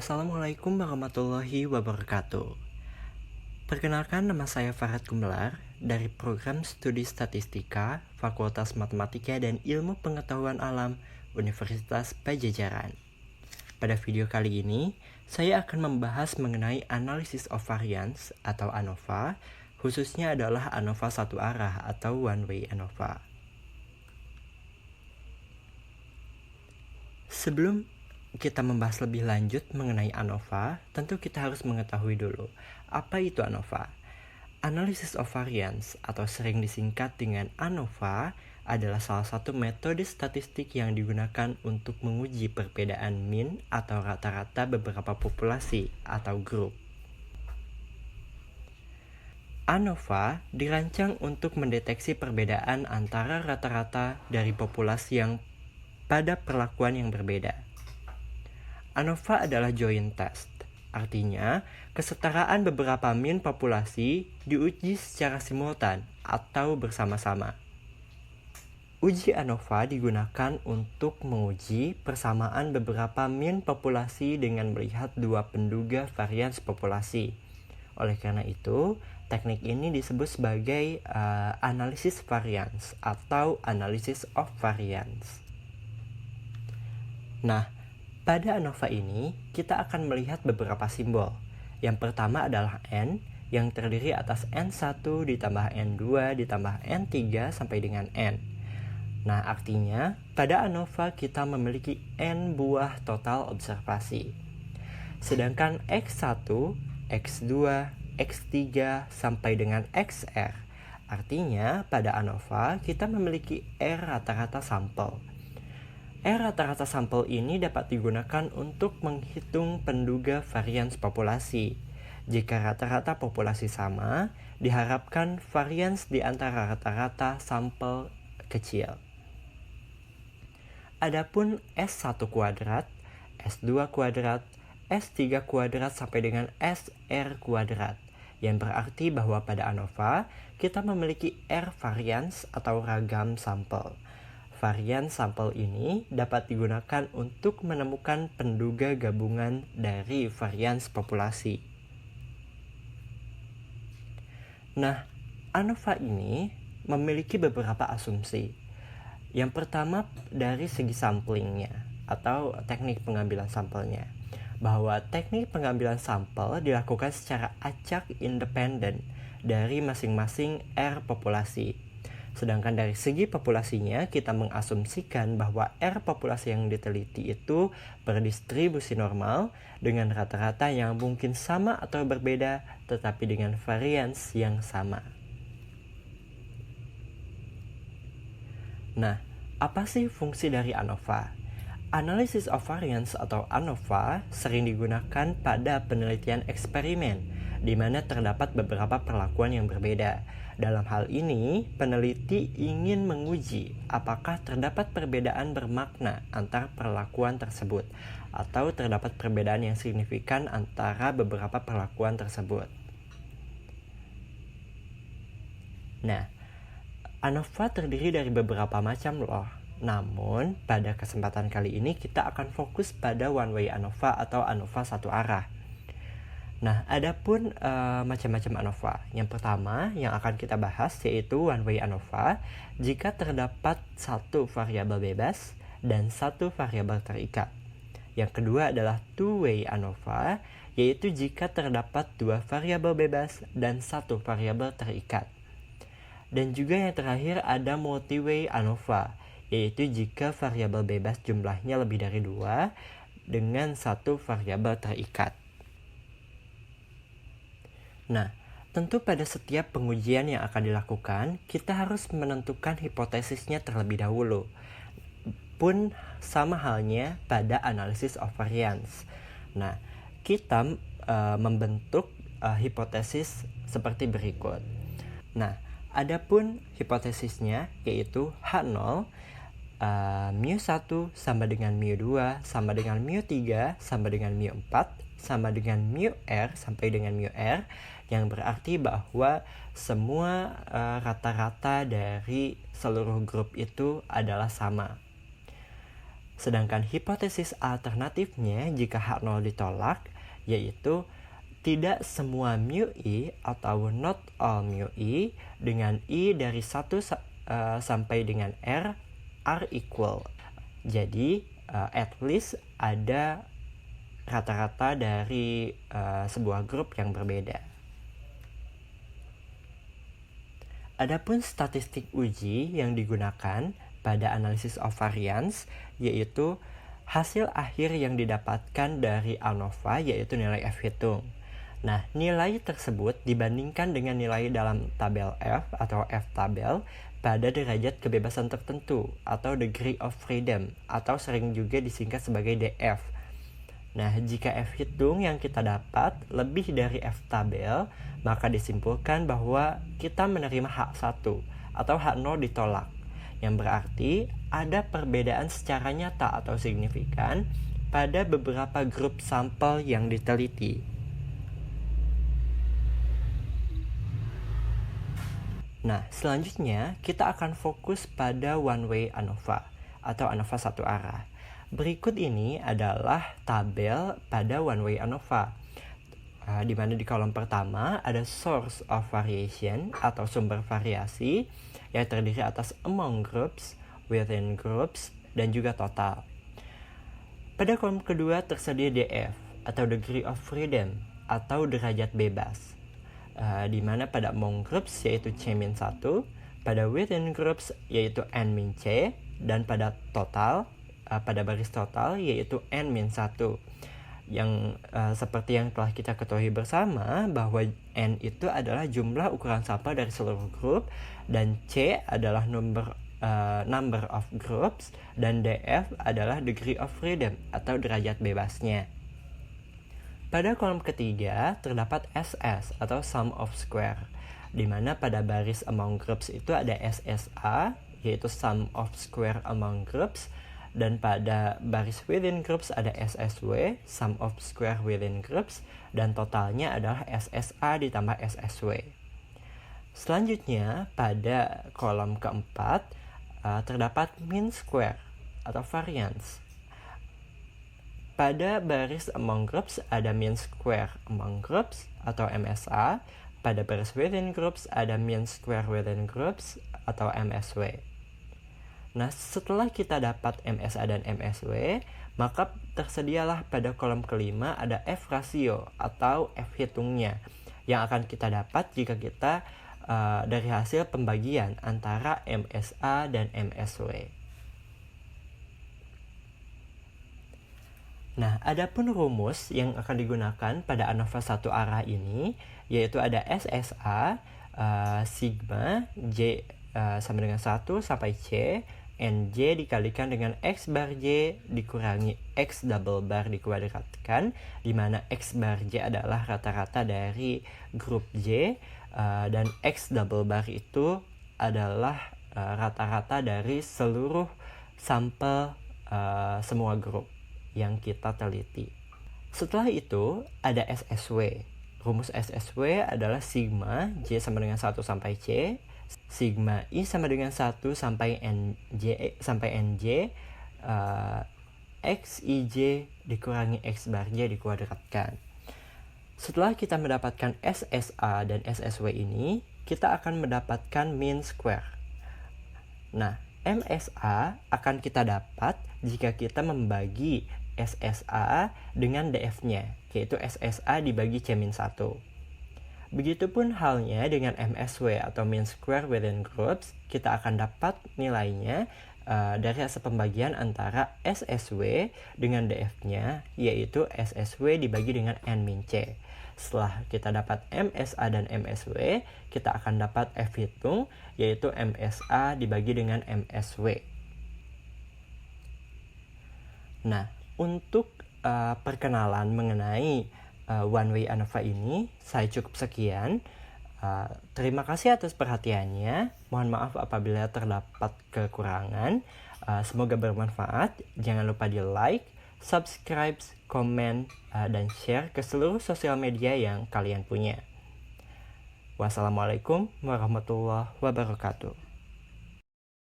Assalamualaikum warahmatullahi wabarakatuh. Perkenalkan, nama saya Farhad Gumelar dari Program Studi Statistika Fakultas Matematika dan Ilmu Pengetahuan Alam Universitas Pajajaran. Pada video kali ini, saya akan membahas mengenai Analysis of Variance atau ANOVA, khususnya adalah ANOVA satu arah atau one way ANOVA. Sebelum kita membahas lebih lanjut mengenai ANOVA, tentu kita harus mengetahui dulu apa itu ANOVA. Analysis of Variance atau sering disingkat dengan ANOVA adalah salah satu metode statistik yang digunakan untuk menguji perbedaan mean atau rata-rata beberapa populasi atau grup. ANOVA dirancang untuk mendeteksi perbedaan antara rata-rata dari populasi yang pada perlakuan yang berbeda. ANOVA adalah joint test, artinya kesetaraan beberapa mean populasi diuji secara simultan atau bersama-sama. Uji ANOVA digunakan untuk menguji persamaan beberapa mean populasi dengan melihat dua penduga varians populasi. Oleh karena itu, teknik ini disebut sebagai analysis variance atau analysis of variance. Nah, pada ANOVA ini, kita akan melihat beberapa simbol. Yang pertama adalah N, yang terdiri atas N1 ditambah N2 ditambah N3 sampai dengan N. Nah, artinya pada ANOVA kita memiliki N buah total observasi. Sedangkan X1, X2, X3 sampai dengan XR. Artinya pada ANOVA kita memiliki R rata-rata sampel. R rata-rata sampel ini dapat digunakan untuk menghitung penduga varians populasi. Jika rata-rata populasi sama, diharapkan varians di antara rata-rata sampel kecil. Adapun S1 kuadrat, S2 kuadrat, S3 kuadrat sampai dengan SR kuadrat, yang berarti bahwa pada ANOVA kita memiliki R varians atau ragam sampel. Varian sampel ini dapat digunakan untuk menemukan penduga gabungan dari varians populasi. Nah, ANOVA ini memiliki beberapa asumsi. Yang pertama dari segi samplingnya atau teknik pengambilan sampelnya, bahwa teknik pengambilan sampel dilakukan secara acak independen dari masing-masing R populasi. Sedangkan dari segi populasinya, kita mengasumsikan bahwa R populasi yang diteliti itu berdistribusi normal dengan rata-rata yang mungkin sama atau berbeda, tetapi dengan varians yang sama. Nah, apa sih fungsi dari ANOVA? Analysis of Variance atau ANOVA sering digunakan pada penelitian eksperimen, di mana terdapat beberapa perlakuan yang berbeda. Dalam hal ini, peneliti ingin menguji apakah terdapat perbedaan bermakna antar perlakuan tersebut, atau terdapat perbedaan yang signifikan antara beberapa perlakuan tersebut. Nah, ANOVA terdiri dari beberapa macam loh. Namun, pada kesempatan kali ini kita akan fokus pada one way ANOVA atau ANOVA satu arah. Nah, adapun macam-macam ANOVA. Yang pertama yang akan kita bahas yaitu one way ANOVA jika terdapat satu variabel bebas dan satu variabel terikat. Yang kedua adalah two way ANOVA, yaitu jika terdapat dua variabel bebas dan satu variabel terikat. Dan juga yang terakhir ada multi way ANOVA, yaitu jika variabel bebas jumlahnya lebih dari 2 dengan satu variabel terikat. Nah, tentu pada setiap pengujian yang akan dilakukan, kita harus menentukan hipotesisnya terlebih dahulu. Pun sama halnya pada analysis of variance. Nah, kita membentuk hipotesis seperti berikut. Nah, adapun hipotesisnya yaitu H0 mu1 sama dengan mu2 sama dengan mu3 sama dengan mu4 sama dengan mu R sampai dengan mu R, yang berarti bahwa semua rata-rata dari seluruh grup itu adalah sama. Sedangkan hipotesis alternatifnya jika H0 ditolak, yaitu tidak semua mu i atau not all mu i dengan i dari 1 sampai dengan r are equal. Jadi at least ada rata-rata dari sebuah grup yang berbeda. Adapun statistik uji yang digunakan pada analisis of variance yaitu hasil akhir yang didapatkan dari ANOVA yaitu nilai F hitung. Nah, nilai tersebut dibandingkan dengan nilai dalam tabel F atau F tabel pada derajat kebebasan tertentu atau degree of freedom atau sering juga disingkat sebagai DF. Nah, jika F hitung yang kita dapat lebih dari F tabel, maka disimpulkan bahwa kita menerima H1 atau H0 ditolak. Yang berarti ada perbedaan secara nyata atau signifikan pada beberapa grup sampel yang diteliti. Nah, selanjutnya kita akan fokus pada one-way ANOVA atau ANOVA satu arah. Berikut ini adalah tabel pada one-way ANOVA, di mana di kolom pertama ada source of variation atau sumber variasi yang terdiri atas among groups, within groups, dan juga total. Pada kolom kedua tersedia DF atau degree of freedom atau derajat bebas, di mana pada among groups yaitu C-1, pada within groups yaitu N-C, dan pada total, pada baris total yaitu N-1. Yang seperti yang telah kita ketahui bersama bahwa N itu adalah jumlah ukuran sampel dari seluruh grup, dan C adalah number of groups, dan DF adalah degree of freedom atau derajat bebasnya. Pada kolom ketiga terdapat SS atau sum of square, di mana pada baris among groups itu ada SSA yaitu sum of square among groups, dan pada baris within groups ada SSW, sum of square within groups, dan totalnya adalah SSA ditambah SSW. Selanjutnya pada kolom keempat terdapat mean square atau variance. Pada baris among groups ada mean square among groups atau MSA. Pada baris within groups ada mean square within groups atau MSW. Nah, setelah kita dapat MSA dan MSW, maka tersedialah pada kolom kelima ada F ratio atau F hitungnya yang akan kita dapat jika kita dari hasil pembagian antara MSA dan MSW. Nah, adapun rumus yang akan digunakan pada ANOVA satu arah ini yaitu ada SSA sigma J sama dengan 1 sampai C NJ dikalikan dengan X bar J dikurangi X double bar dikuadratkan, di mana X bar J adalah rata-rata dari grup J, dan X double bar itu adalah rata-rata dari seluruh sampel semua grup yang kita teliti. Setelah itu ada SSW. Rumus SSW adalah sigma J sama dengan 1 sampai C, sigma I sama dengan 1 sampai NJ, XIJ dikurangi X bar J dikuadratkan. Setelah kita mendapatkan SSA dan SSW ini, kita akan mendapatkan mean square. Nah, MSA akan kita dapat jika kita membagi SSA dengan DF-nya, yaitu SSA dibagi C-1. Begitupun halnya dengan MSW atau mean square within groups, kita akan dapat nilainya dari hasil pembagian antara SSW dengan DF-nya, yaitu SSW dibagi dengan N-C. Setelah kita dapat MSA dan MSW, kita akan dapat F hitung, yaitu MSA dibagi dengan MSW. Nah, untuk perkenalan mengenai one way ANOVA ini saya cukup sekian. Terima kasih atas perhatiannya. Mohon maaf apabila terdapat kekurangan. Semoga bermanfaat. Jangan lupa di like, subscribe, komen, dan share ke seluruh sosial media yang kalian punya. Wassalamualaikum warahmatullahi wabarakatuh.